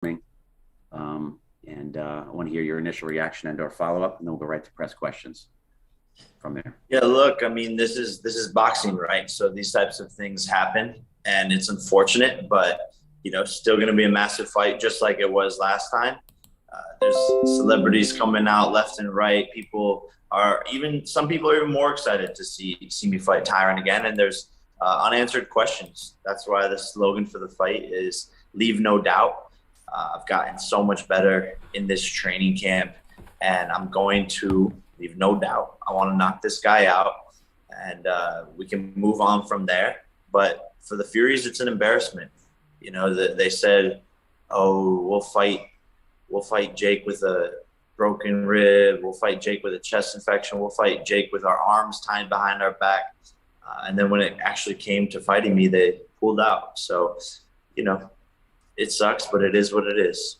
I want to hear your initial reaction and/or follow-up, and then we'll go right to press questions from there. Yeah, look, I mean, this is boxing, right? So these types of things happen, and it's unfortunate, but still going to be a massive fight, just like it was last time. There's celebrities coming out left and right. Some people are even more excited to see me fight Tyron again, and there's unanswered questions. That's why the slogan for the fight is "Leave no doubt." I've gotten so much better in this training camp, and I'm going to leave no doubt. I want to knock this guy out, and we can move on from there. But for the Furies, it's an embarrassment. They said, "Oh, we'll fight Jake with a broken rib. We'll fight Jake with a chest infection. We'll fight Jake with our arms tied behind our back." And then when it actually came to fighting me, they pulled out. So, it sucks, but it is what it is.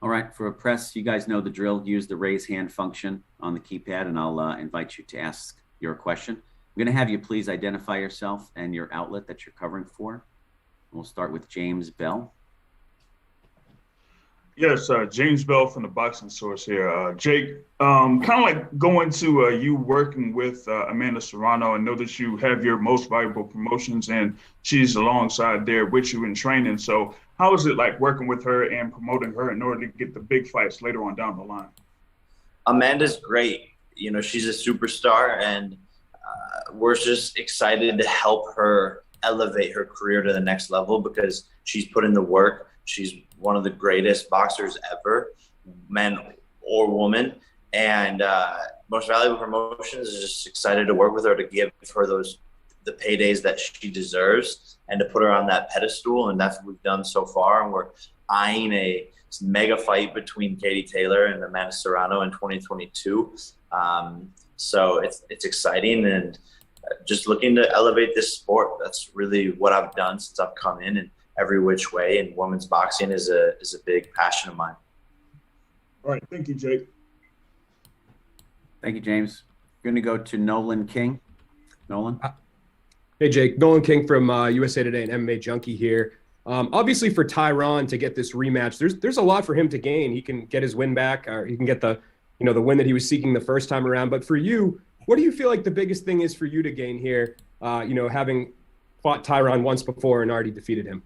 All right, for a press, you guys know the drill. Use the raise hand function on the keypad, and I'll invite you to ask your question. I'm going to have you please identify yourself and your outlet that you're covering for. We'll start with James Bell. Yes, James Bell from the Boxing Source here. Jake, kind of like going to you working with Amanda Serrano. I know that you have your Most Valuable Promotions, and she's alongside there with you in training. So how is it like working with her and promoting her in order to get the big fights later on down the line? Amanda's great. She's a superstar, and we're just excited to help her elevate her career to the next level because she's put in the work. She's one of the greatest boxers ever, men or woman. And Most Valuable Promotions is just excited to work with her to give her the paydays that she deserves and to put her on that pedestal. And that's what we've done so far. And we're eyeing a mega fight between Katie Taylor and Amanda Serrano in 2022. So it's exciting and just looking to elevate this sport. That's really what I've done since I've come in, and every which way, and women's boxing is a big passion of mine. All right, thank you, Jake. Thank you, James. We're going to go to Nolan King. Nolan. Hey, Jake. Nolan King from USA Today and MMA Junkie here. Obviously, for Tyron to get this rematch, there's a lot for him to gain. He can get his win back, or he can get the win that he was seeking the first time around. But for you, what do you feel like the biggest thing is for you to gain here? Having fought Tyron once before and already defeated him.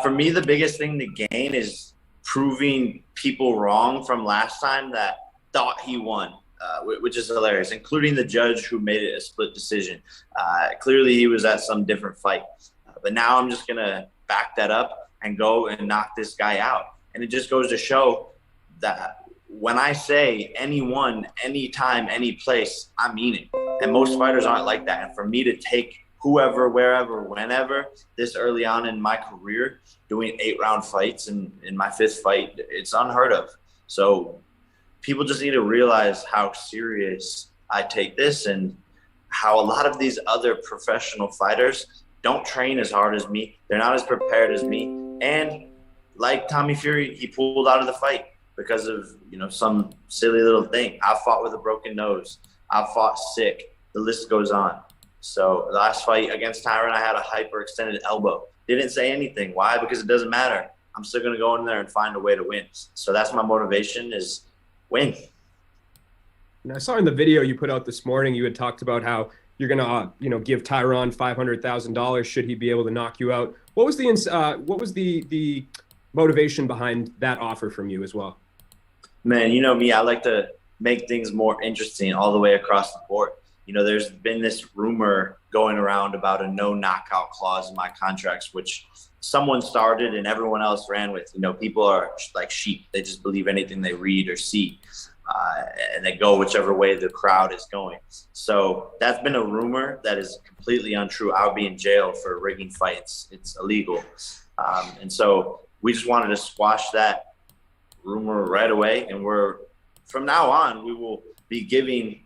For me, the biggest thing to gain is proving people wrong from last time that thought he won, which is hilarious, including the judge who made it a split decision. Clearly, he was at some different fight. But now I'm just going to back that up and go and knock this guy out. And it just goes to show that when I say anyone, anytime, any place, I mean it. And most fighters aren't like that. And for me to take whoever, wherever, whenever, this early on in my career, doing 8-round fights and in my 5th fight, it's unheard of. So people just need to realize how serious I take this and how a lot of these other professional fighters don't train as hard as me. They're not as prepared as me. And like Tommy Fury, he pulled out of the fight because of, some silly little thing. I fought with a broken nose. I fought sick. The list goes on. So the last fight against Tyron, I had a hyperextended elbow. Didn't say anything. Why? Because it doesn't matter. I'm still going to go in there and find a way to win. So that's my motivation, is win. And I saw in the video you put out this morning, you had talked about how you're going to, give Tyron $500,000 should he be able to knock you out. What was the motivation behind that offer from you as well? Man, you know me, I like to make things more interesting all the way across the board. There's been this rumor going around about a no knockout clause in my contracts, which someone started and everyone else ran with. People are like sheep. They just believe anything they read or see, and they go whichever way the crowd is going. So that's been a rumor that is completely untrue. I'll be in jail for rigging fights. It's illegal. And so we just wanted to squash that rumor right away. And from now on, we will be giving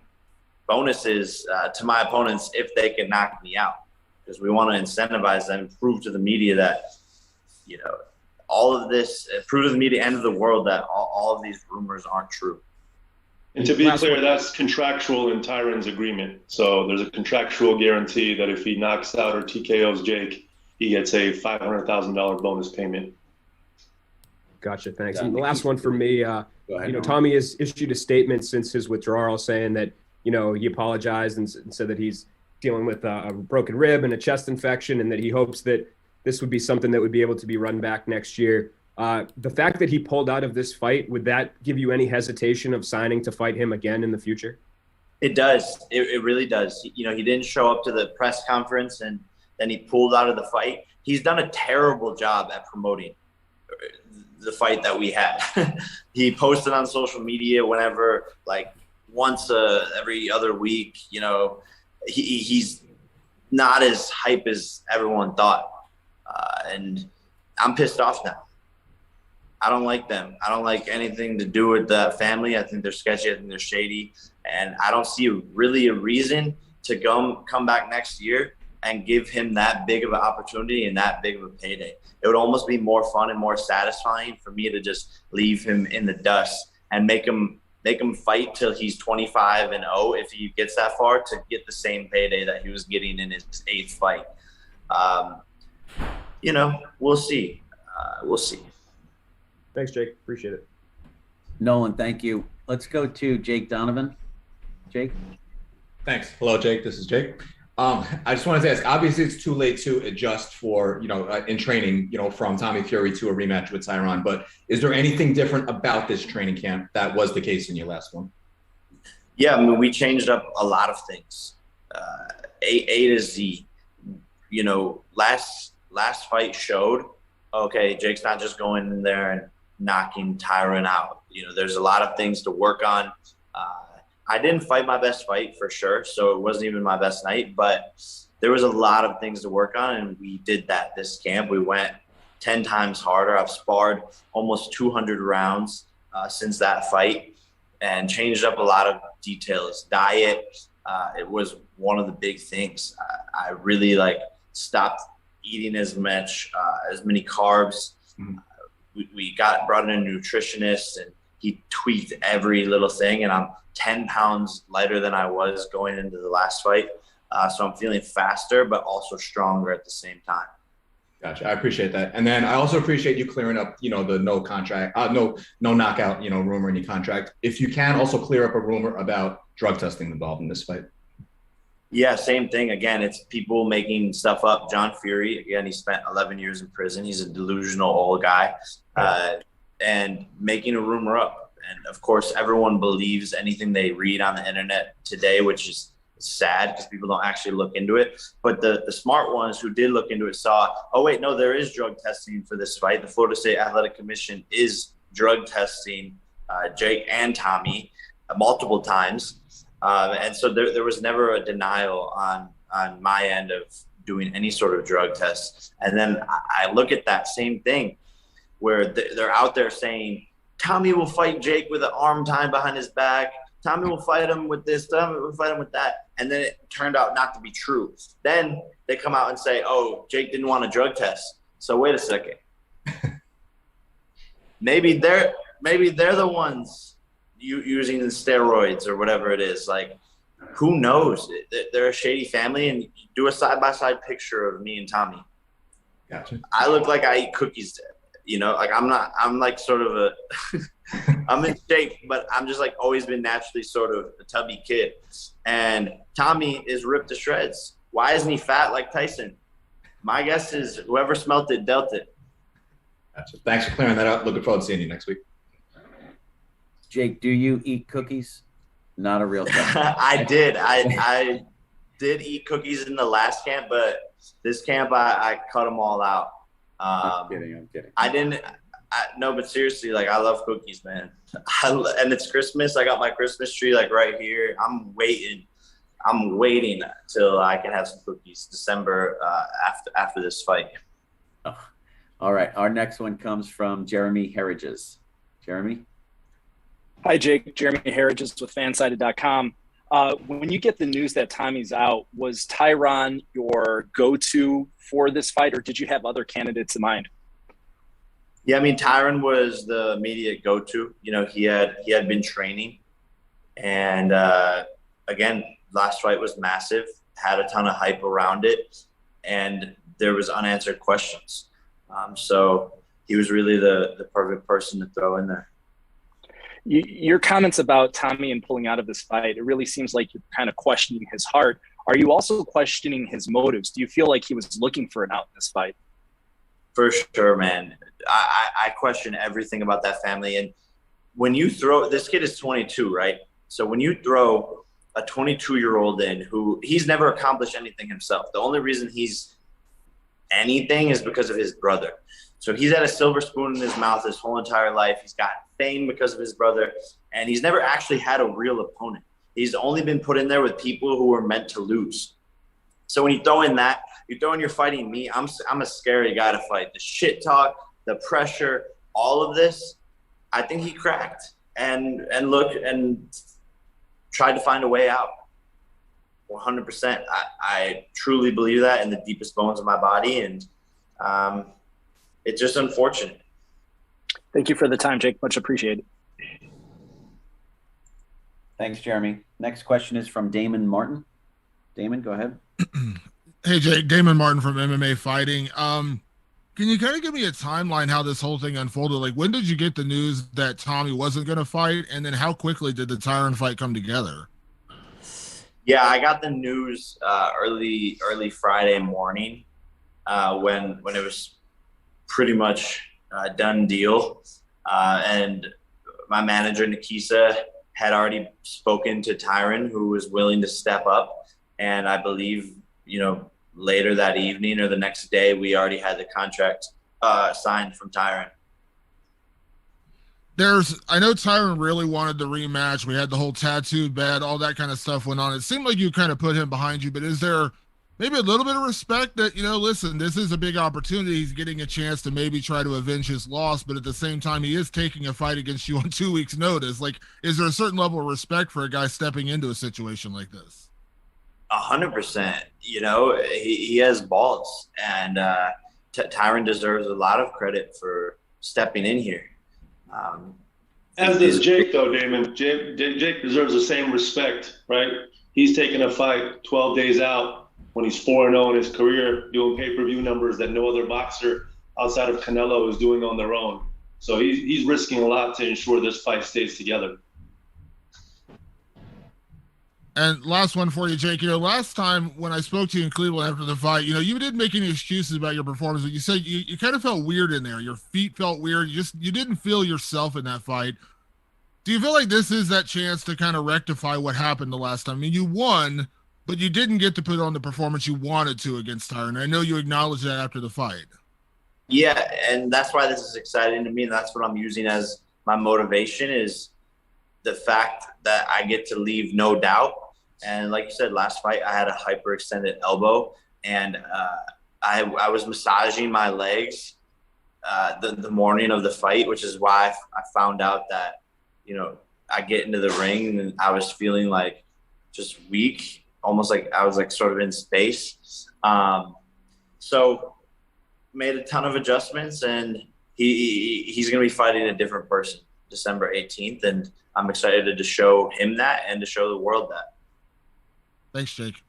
bonuses to my opponents if they can knock me out, because we want to incentivize them, prove to the media that, all of this, prove to the media and to the world that all of these rumors aren't true. And to be clear, that's contractual in Tyron's agreement. So there's a contractual guarantee that if he knocks out or TKOs Jake, he gets a $500,000 bonus payment. Gotcha. Thanks. And the last one for me, Go ahead, you know, Nolan. Tommy has issued a statement since his withdrawal saying that, you know, he apologized and said that he's dealing with a broken rib and a chest infection, and that he hopes that this would be something that would be able to be run back next year. The fact that he pulled out of this fight, would that give you any hesitation of signing to fight him again in the future? It does. It really does. You know, he didn't show up to the press conference, and then he pulled out of the fight. He's done a terrible job at promoting the fight that we had. He posted on social media whenever, like once every other week. You know, he's not as hype as everyone thought, and I'm pissed off now. I don't like them. I don't like anything to do with that family. I think they're sketchy. I think they're shady. And I don't see really a reason to come back next year and give him that big of an opportunity and that big of a payday. It would almost be more fun and more satisfying for me to just leave him in the dust and make him fight till he's 25-0 if he gets that far, to get the same payday that he was getting in his 8th fight. You know, we'll see. We'll see. Thanks, Jake. Appreciate it. Nolan, thank you. Let's go to Jake Donovan. Jake? Thanks. Hello, Jake. This is Jake. I just wanted to ask, obviously it's too late to adjust for, you know, in training, you know, from Tommy Fury to a rematch with Tyron, but is there anything different about this training camp that was the case in your last one? Yeah, I mean, we changed up a lot of things. A to Z. You know, last fight showed, okay, Jake's not just going in there and knocking Tyron out. You know, there's a lot of things to work on. I didn't fight my best fight for sure, so it wasn't even my best night, but there was a lot of things to work on, and we did that this camp. We went 10 times harder. I've sparred almost 200 rounds since that fight, and changed up a lot of details. Diet, it was one of the big things. I really stopped eating as many carbs. We brought in a nutritionist, and he tweaked every little thing, and I'm 10 pounds lighter than I was going into the last fight. So I'm feeling faster, but also stronger at the same time. Gotcha. I appreciate that. And then I also appreciate you clearing up, you know, the no knockout, you know, rumor in your contract. If you can also clear up a rumor about drug testing involved in this fight. Yeah, same thing. Again, it's people making stuff up. John Fury, again, he spent 11 years in prison. He's a delusional old guy, and making a rumor up. And of course, everyone believes anything they read on the internet today, which is sad because people don't actually look into it. But the smart ones who did look into it saw, oh, wait, no, there is drug testing for this fight. The Florida State Athletic Commission is drug testing Jake and Tommy multiple times. And so there was never a denial on my end of doing any sort of drug test. And then I look at that same thing where they're out there saying, Tommy will fight Jake with an arm tied behind his back. Tommy will fight him with this. Tommy will fight him with that. And then it turned out not to be true. Then they come out and say, oh, Jake didn't want a drug test. So wait a second. Maybe they're the ones using the steroids or whatever it is. Like, who knows? They're a shady family, and do a side-by-side picture of me and Tommy. Gotcha. I look like I eat cookies. You know, like I'm like sort of I'm in shape, but I'm just like always been naturally sort of a tubby kid. And Tommy is ripped to shreds. Why isn't he fat like Tyson? My guess is whoever smelt it dealt it. Gotcha. Thanks for clearing that up. Looking forward to seeing you next week. Jake, do you eat cookies? Not a real thing. I did. I did eat cookies in the last camp, but this camp I cut them all out. I'm kidding. I didn't. No, but seriously, like, I love cookies, man. And it's Christmas. I got my Christmas tree like right here. I'm waiting till I can have some cookies. December after this fight. Oh. All right. Our next one comes from Jeremy Herridges. Jeremy. Hi, Jake. Jeremy Herridges with Fansided.com. When you get the news that Tommy's out, was Tyron your go-to for this fight, or did you have other candidates in mind? Yeah, I mean, Tyron was the immediate go-to. You know, he had been training, and again, last fight was massive, had a ton of hype around it, and there was unanswered questions. So he was really the perfect person to throw in there. Your comments about Tommy and pulling out of this fight, it really seems like you're kind of questioning his heart. Are you also questioning his motives? Do you feel like he was looking for an out in this fight? For sure, man. I question everything about that family. And when you throw – this kid is 22, right? So when you throw a 22-year-old in who – he's never accomplished anything himself. The only reason he's anything is because of his brother. So he's had a silver spoon in his mouth his whole entire life. He's got fame because of his brother, and he's never actually had a real opponent. He's only been put in there with people who were meant to lose. So when you throw in that, you throw in you're fighting me, I'm a scary guy to fight. The shit talk, the pressure, all of this, I think he cracked and tried to find a way out. 100%. I truly believe that in the deepest bones of my body, and it's just unfortunate. Thank you for the time, Jake. Much appreciated. Thanks, Jeremy. Next question is from Damon Martin. Damon, go ahead. Hey, Jake. Damon Martin from MMA Fighting. Can you kind of give me a timeline how this whole thing unfolded? Like, when did you get the news that Tommy wasn't going to fight? And then how quickly did the Tyron fight come together? Yeah, I got the news early Friday morning when it was pretty much a done deal. And my manager, Nikisa, had already spoken to Tyron, who was willing to step up. And I believe, later that evening or the next day, we already had the contract signed from Tyron. I know Tyron really wanted the rematch. We had the whole tattooed bed, all that kind of stuff went on. It seemed like you kind of put him behind you, but is there maybe a little bit of respect that, listen, this is a big opportunity. He's getting a chance to maybe try to avenge his loss, but at the same time, he is taking a fight against you on 2 weeks' notice. Like, is there a certain level of respect for a guy stepping into a situation like this? 100%. He has balls, and Tyron deserves a lot of credit for stepping in here. As does Jake, though, Damon. Jake deserves the same respect, right? He's taking a fight 12 days out when he's 4-0 in his career, doing pay-per-view numbers that no other boxer outside of Canelo is doing on their own. So he's risking a lot to ensure this fight stays together. And last one for you, Jake. Last time when I spoke to you in Cleveland after the fight, you didn't make any excuses about your performance, but you said you kind of felt weird in there. Your feet felt weird. You didn't feel yourself in that fight. Do you feel like this is that chance to kind of rectify what happened the last time? I mean, you won, but you didn't get to put on the performance you wanted to against Tyron. I know you acknowledged that after the fight. Yeah, and that's why this is exciting to me, and that's what I'm using as my motivation, is the fact that I get to leave no doubt. And like you said, last fight I had a hyperextended elbow, and I was massaging my legs the morning of the fight, which is why I found out that, I get into the ring and I was feeling like just weak, almost like I was like sort of in space. So made a ton of adjustments, and he's going to be fighting a different person December 18th. And I'm excited to show him that and to show the world that. Thanks, Jake.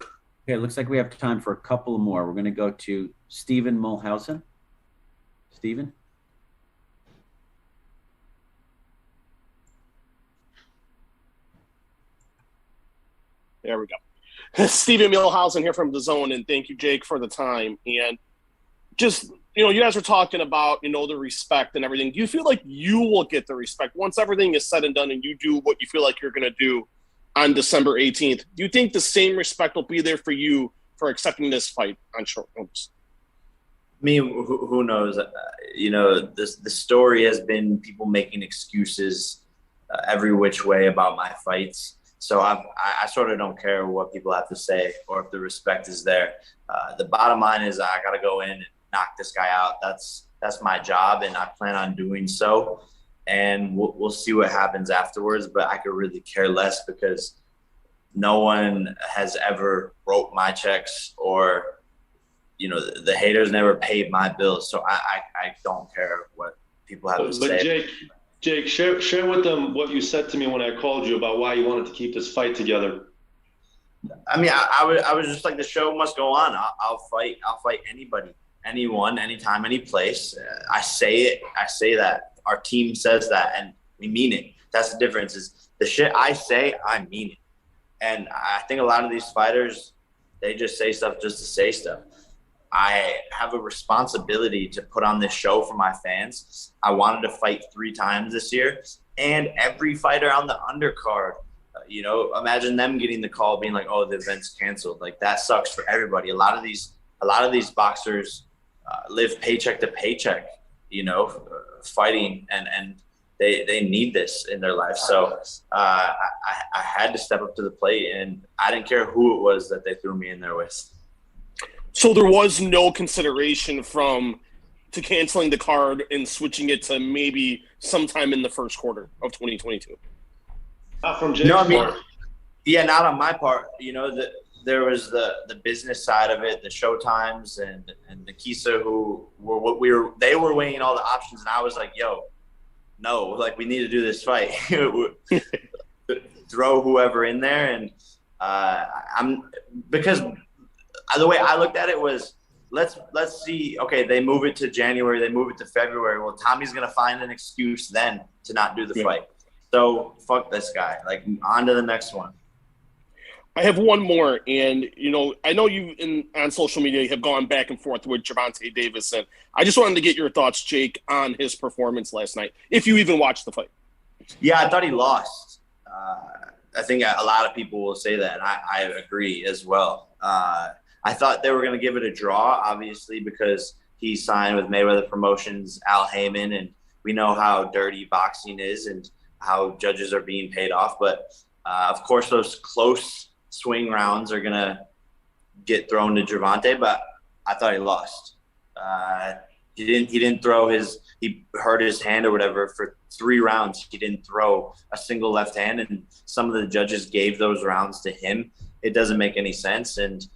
Okay, it looks like we have time for a couple more. We're going to go to Stephen Mulhausen. Stephen? There we go. Stephen Mulhausen here from The Zone, and thank you, Jake, for the time. And just, you guys were talking about, the respect and everything. Do you feel like you will get the respect once everything is said and done and you do what you feel like you're going to do on December 18th? Do you think the same respect will be there for you for accepting this fight on short notice? I mean, who knows? The story has been people making excuses every which way about my fights. So I sort of don't care what people have to say or if the respect is there. The bottom line is I got to go in and knock this guy out. That's my job, and I plan on doing so. And we'll see what happens afterwards, but I could really care less because no one has ever wrote my checks, or, the haters never paid my bills. So I don't care what people have to say. But Jake, share with them what you said to me when I called you about why you wanted to keep this fight together. I mean, I was just like, the show must go on. I'll fight anybody, anyone, anytime, any place. I say that. Our team says that, and we mean it. That's the difference. Is the shit I say, I mean it. And I think a lot of these fighters, they just say stuff just to say stuff. I have a responsibility to put on this show for my fans. I wanted to fight 3 times this year, and every fighter on the undercard, imagine them getting the call being like, "Oh, the event's canceled." Like, that sucks for everybody. A lot of these boxers live paycheck to paycheck, fighting, and they need this in their life. So I had to step up to the plate, and I didn't care who it was that they threw me in there with. So there was no consideration to canceling the card and switching it to maybe sometime in the first quarter of 2022. Not from Jake's part. Yeah, not on my part. There was the business side of it, the Showtimes and Nikisa, who they were weighing all the options, and I was like, "Yo, no, like, we need to do this fight." Throw whoever in there, and because the way I looked at it was, let's see. Okay, they move it to January, they move it to February. Well, Tommy's gonna find an excuse then to not do the fight. So fuck this guy. Like, on to the next one. I have one more, and I know you on social media have gone back and forth with Gervonta Davis, and I just wanted to get your thoughts, Jake, on his performance last night, if you even watched the fight. Yeah, I thought he lost. I think a lot of people will say that, and I agree as well. I thought they were going to give it a draw, obviously, because he signed with Mayweather Promotions, Al Heyman, and we know how dirty boxing is and how judges are being paid off. But, of course, those close swing rounds are going to get thrown to Gervonta, but I thought he lost. He didn't throw he hurt his hand or whatever for 3 rounds. He didn't throw a single left hand, and some of the judges gave those rounds to him. It doesn't make any sense. And,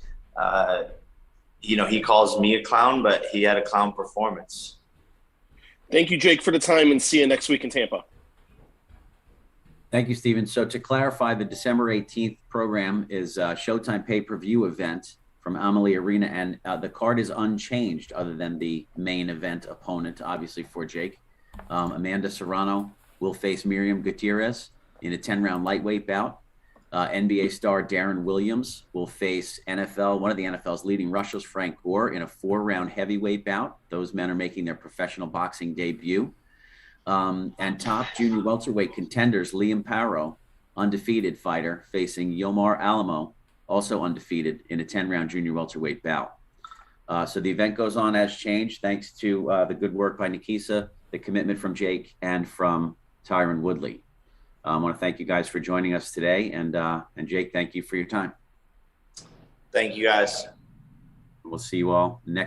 he calls me a clown, but he had a clown performance. Thank you, Jake, for the time, and see you next week in Tampa. Thank you, Stephen. So to clarify, the December 18th program is a Showtime pay-per-view event from AMALIE Arena, and the card is unchanged other than the main event opponent, obviously, for Jake. Amanda Serrano will face Miriam Gutierrez in a 10-round lightweight bout. NBA star Darren Williams will face one of the NFL's leading rushers, Frank Gore, in a 4-round heavyweight bout. Those men are making their professional boxing debut. And top junior welterweight contenders, Liam Paro, undefeated fighter, facing Yomar Alamo, also undefeated, in a 10-round junior welterweight bout. So the event goes on as changed, thanks to the good work by Nikisa, the commitment from Jake, and from Tyron Woodley. I want to thank you guys for joining us today, and Jake, thank you for your time. Thank you, guys. We'll see you all next